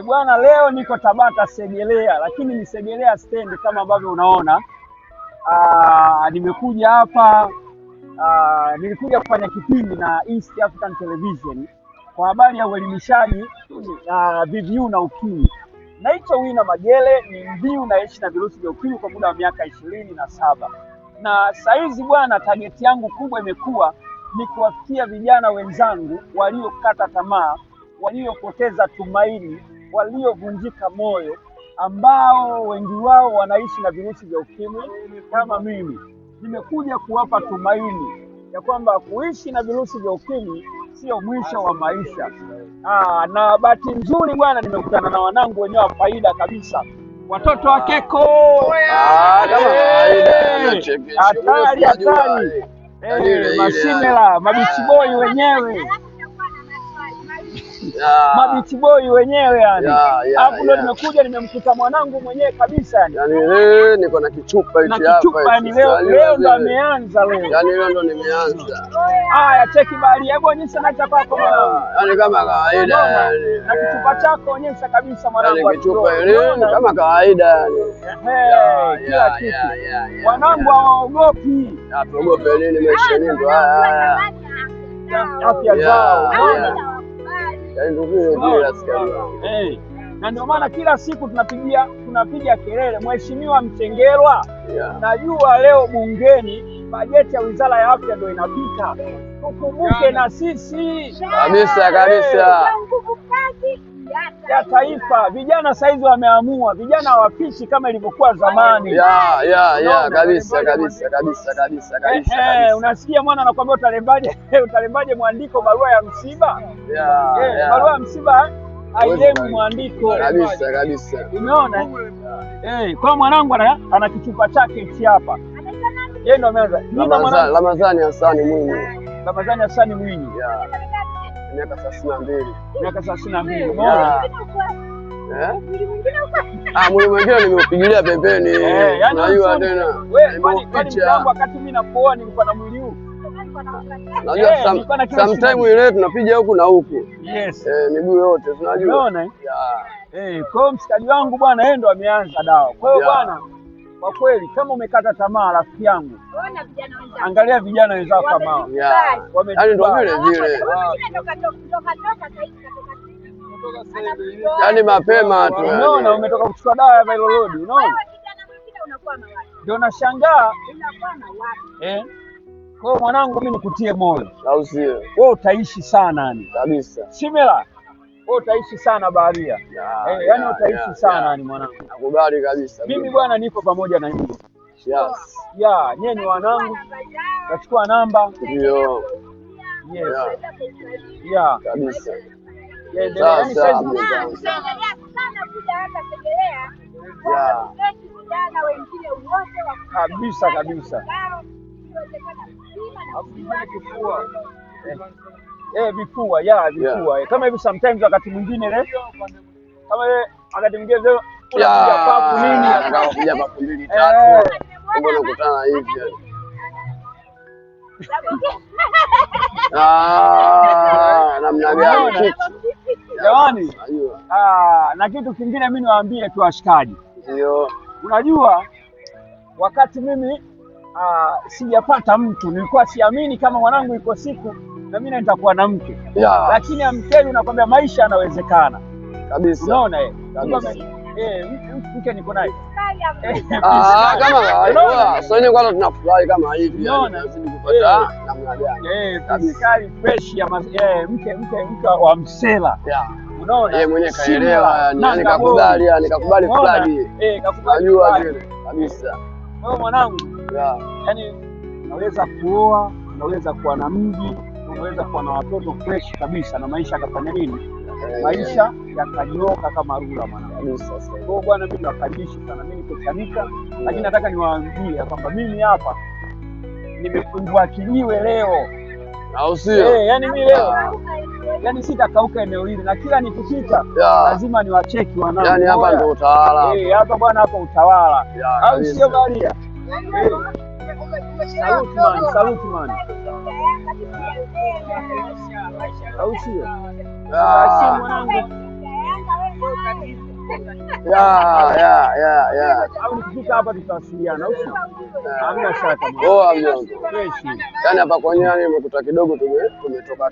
Bwana, leo niko Tabata Segerea, lakini ni Segerea stand kama ambavyo unaona. Nimekuja hapa, nilikuja kufanya kipindi na East African Television kwa habari ya uelimishaji VVU na ukimwi. Naitwa Wina Magele, ni mbiu naishi na virusi vya ukimwi kwa muda wa miaka 27. Na saizi bwana, target yangu kubwa imekuwa ni kuwafikia vijana wenzangu waliokata tamaa, waliopoteza tumaini, waliovunjika moyo, ambao wengi wao wanaishi na virusi vya ukimwi kama mimi. Nimekuja kuwapa tumaini ya kwamba kuishi na virusi vya ukimwi sio mwisho wa maisha. Na bahati nzuri bwana, nimekutana na wanangu wenyewe wa faida kabisa, watoto wa Keko. Hatari. Masimela, mabichi boy wenyewe. Mabichi boy wenyewe yani. Hapo ndo nimekuja, nimemkuta mwanangu mwenyewe kabisa yani. Yani niko na kichupa hichi hapa. Na kichupa yani leo ndo ameanza leo. Yani leo ndo nimeanza. Haya, cheki bali. Hebu onyesha na chapa yako mwanangu. Yani kama kawaida yani. Na kichupa chako onyesha kabisa mwanangu. Yani kichupa ile kama kawaida yani. Kila kitu. Wanangu hawaogopi. Tuogope nini? Maisha nini ndo haya. Afya zao. Na ndio maana kila siku tunapiga kelele, Mheshimiwa Mchengerwa. Najua leo bungeni bajeti ya Wizara ya Afya ndio inapita, tukumbuke na sisi kabisa ya taifa. Vijana saizi wameamua, vijana hawafichi kama ilivyokuwa zamani. Kabisa. Unasikia mwana anakuambia utalembaje mwandiko barua ya msiba? Barua ya msiba hailemi mwandiko. Kabisa. Umeona? Kwa mwanangu ana kichupa chake hichi hapa. Yeye ndo ameanza. Ramadhani Hassan Mwinyi. Ramadhani Hassan Mwinyi. Miaka 32. Miaka 32. Umeona? Mwili mwingine nimeupigilia pembeni. Unajua tena. Wewe kwani mtangu wakati mimi nakuoa nilikuwa na mwili huu? Unajua sometime ile tunapiga huku na huku. Yes. Miguu yote tunajua. Unaona? Kwa mshikaji wangu bwana, yeye ndo ameanza dawa. Kwa hiyo bwana, kwa kweli kama umekata tamaa rafiki yangu, angalia vijana wenzao kama yaani ndo vile yaani mapema tu. Unaona, umetoka kuchukua dawa ya Viral Load, unaona? Ndio nashangaa. Kwa mwanangu, mimi nikutie moyo, au sio? Wewe utaishi sana yani. Kabisa. Simela, wewe utaishi sana baharia. Yani utaishi sana yani mwanangu. Nakubali kabisa. Mimi bwana niko pamoja na nyinyi. Yes. Nyinyi ni wanangu. Nachukua namba. Ndio. Yes. Kabisa. Sasa kabisa. Vifua. Kama hivi sometimes wakati mwingine kama wakati mwingine unakuja papu nini? Anakuja papu 2 3. Mbona unakutana hivi? Namna gani? Jamani. Na kitu kingine mimi niwaambie tu washikaji. Ndio. Unajua wakati mimi sijapata mtu, nilikuwa siamini kama mwanangu iko siku na mimi nitakuwa na mke. Lakini amkeni, unakwambia maisha yanawezekana. Kabisa. Unaona mke niko naye. Kama kawaida. Sasa kwanza tunafurahi kama hivi. Tunazidi kupata namna gani? Kabisa fresh ya mke wa msela. Unaona? Yeye mwenyewe kaelewa, nikakubali fulani. Najua vile. Kabisa. Wewe mwanangu, yani unaweza kuoa, unaweza kuwa na mji, unaweza kuwa na watoto fresh kabisa na maisha yakafanya nini? Maisha yakanyoka kama rula mwanangu. Kwa bwana, mimi nakaribisha sana, mimi niko Chanika, lakini nataka niwaambie kwamba mimi hapa nimefungua kijiwe leo. Au sio? Yani mimi leo yani sitakauka eneo hili, na kila nikipita lazima niwacheki wanangu. Yani hapa ndo utawala. Hapa bwana, hapa utawala. Au sio baria? Salute man. Au sio? Mwanangu. Ya. Au nikifika hapa tutawasiliana au sio? Hamna shaka. Poa mjomba. Fresh. Yaani hapa kwenyewe nimekuta kidogo tumetoka